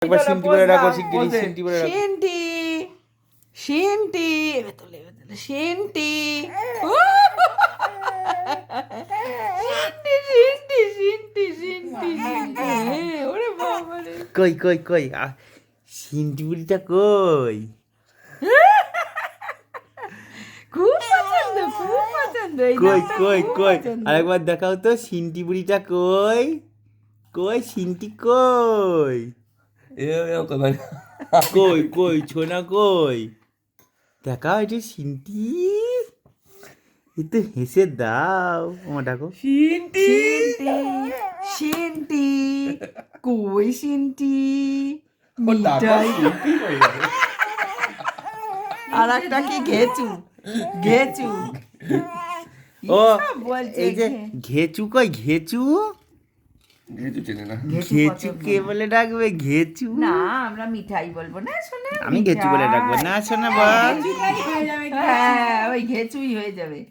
একবার সিনটি বলে ডাকো, শিগগিরই সিনটি বলে ডাকো। সেন্টি সেন্টি এবার তোলে centi centi centi centi centi ওরে বাবা রে কই কই কই সিনটি বুড়িটা কই? খুব পছন্দ এই কই নাচটা কই খুব কই পছন্দ। আরেকবার দেখাও তো সিনটি বুড়িটা কই? কই সিনটি কই? কই কই ছোনা কই? দেখাও এটা সিনটি, একটু হেসে দাও। আমার ডাকো সেন্টি সেন্টি কই সেন্টি মিঠাই আর একটা কি ঘেচু ঘেচু ও সব বলছে এই যে ঘেচু কই ঘেচু? ঘেচু কে বলে ডাকবে ঘেচু? না আমরা মিঠাই বলবো না শোনা আমি ঘেচু বলে ডাকবো না শোনা বল। হ্যাঁ ওই ঘেচুই হয়ে যাবে